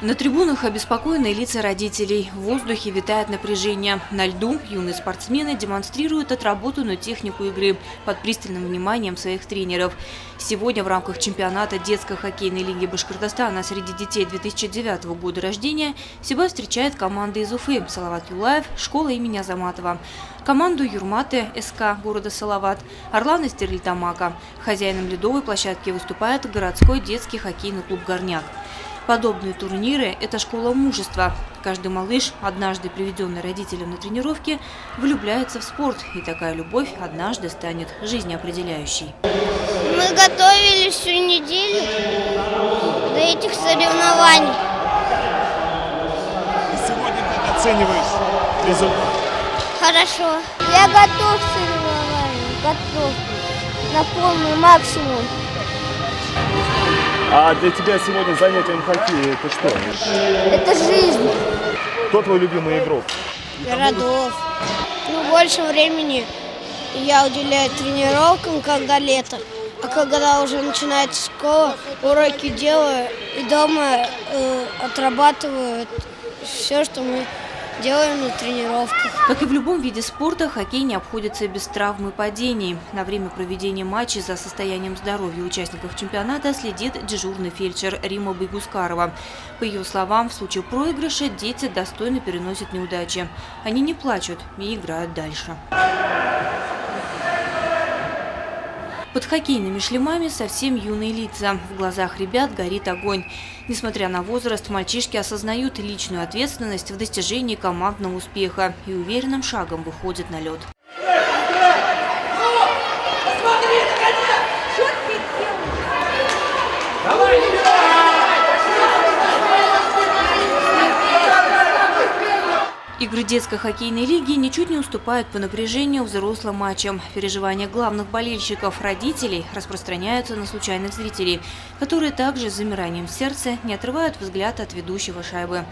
На трибунах обеспокоенные лица родителей. В воздухе витает напряжение. На льду юные спортсмены демонстрируют отработанную технику игры под пристальным вниманием своих тренеров. Сегодня в рамках чемпионата детской хоккейной лиги Башкортостана среди детей 2009 года рождения Сибай встречает команды из Уфы: Салават Юлаев, школа имени Азаматова, команду Юрматы СК города Салават, Орланы Стерлитамака. Хозяином ледовой площадки выступает городской детский хоккейный клуб «Горняк». Подобные турниры – это школа мужества. Каждый малыш, однажды приведенный родителям на тренировке, влюбляется в спорт, и такая любовь однажды станет жизнеопределяющей. Мы готовились всю неделю до этих соревнований. И сегодня как оцениваешь результат? Хорошо. Я готов к соревнованиям, готов на полный максимум. А для тебя сегодня занятием хоккея это что? Это жизнь. Кто твой любимый игрок? Городов. Больше времени я уделяю тренировкам, когда лето. А когда уже начинается школа, уроки делаю и дома отрабатываю все, что мы делаем на тренировках. Как и в любом виде спорта, хоккей не обходится без травм и падений. На время проведения матчей за состоянием здоровья участников чемпионата следит дежурный фельдшер Рима Байгускарова. По ее словам, в случае проигрыша дети достойно переносят неудачи. Они не плачут и играют дальше. Под хоккейными шлемами совсем юные лица. В глазах ребят горит огонь. Несмотря на возраст, мальчишки осознают личную ответственность в достижении командного успеха и уверенным шагом выходят на лед. Игры детской хоккейной лиги ничуть не уступают по напряжению взрослым матчам. Переживания главных болельщиков, родителей, распространяются на случайных зрителей, которые также с замиранием сердца не отрывают взгляд от ведущего шайбы.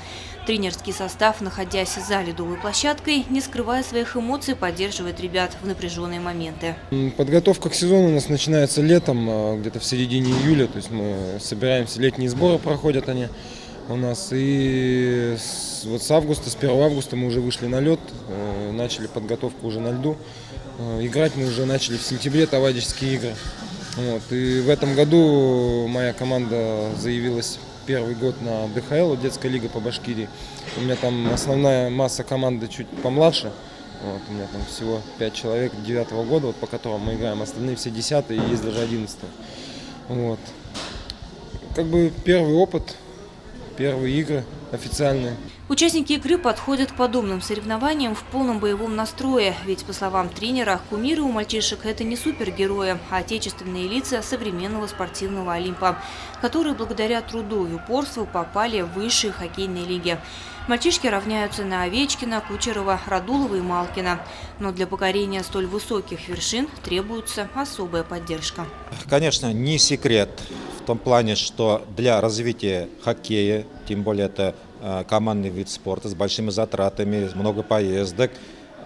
Тренерский состав, находясь за ледовой площадкой, не скрывая своих эмоций, поддерживает ребят в напряженные моменты. Подготовка к сезону у нас начинается летом, где-то в середине июля. То есть мы собираемся, летние сборы проходят они у нас. И вот с августа, с 1 августа мы уже вышли на лед, начали подготовку уже на льду. Играть мы уже начали в сентябре товарищеские игры. Вот. И в этом году моя команда заявилась первый год на ДХЛ, детская лига по Башкирии. У меня там основная масса команды чуть помладше. Вот. У меня там всего 5 человек 9-го года, вот, по которым мы играем. Остальные все 10-е, и есть даже 11-е. Вот. Как бы первый опыт. Первые игры официальные. Участники игры подходят к подобным соревнованиям в полном боевом настрое. Ведь, по словам тренера, кумиры у мальчишек – это не супергерои, а отечественные лица современного спортивного Олимпа, которые благодаря труду и упорству попали в высшие хоккейные лиги. Мальчишки равняются на Овечкина, Кучерова, Радулова и Малкина. Но для покорения столь высоких вершин требуется особая поддержка. Конечно, не секрет в том плане, что для развития хоккея, тем более это командный вид спорта с большими затратами, много поездок,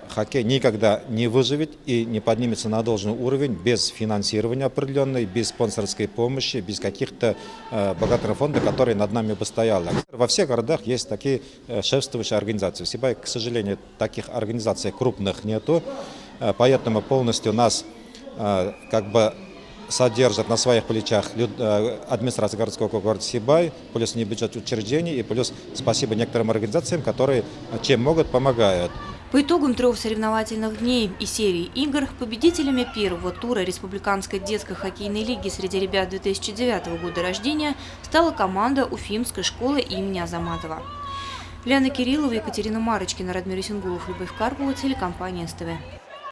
хоккей никогда не выживет и не поднимется на должный уровень без финансирования определенной, без спонсорской помощи, без каких-то богатых фондов, которые над нами бы стояли. Во всех городах есть такие шефствующие организации. В Сибае, к сожалению, таких организаций крупных нету, поэтому полностью нас как бы содержат на своих плечах администрация городского города Сибай, плюс небюджетные учреждения и плюс спасибо некоторым организациям, которые чем могут, помогают. По итогам 3 соревновательных дней и серии игр победителями первого тура Республиканской детской хоккейной лиги среди ребят 2009 года рождения стала команда Уфимской школы имени Азаматова. Лена Кириллова, Екатерина Марочкина, Радмир Исенгулов, Любовь Карпова, телекомпания СТВ.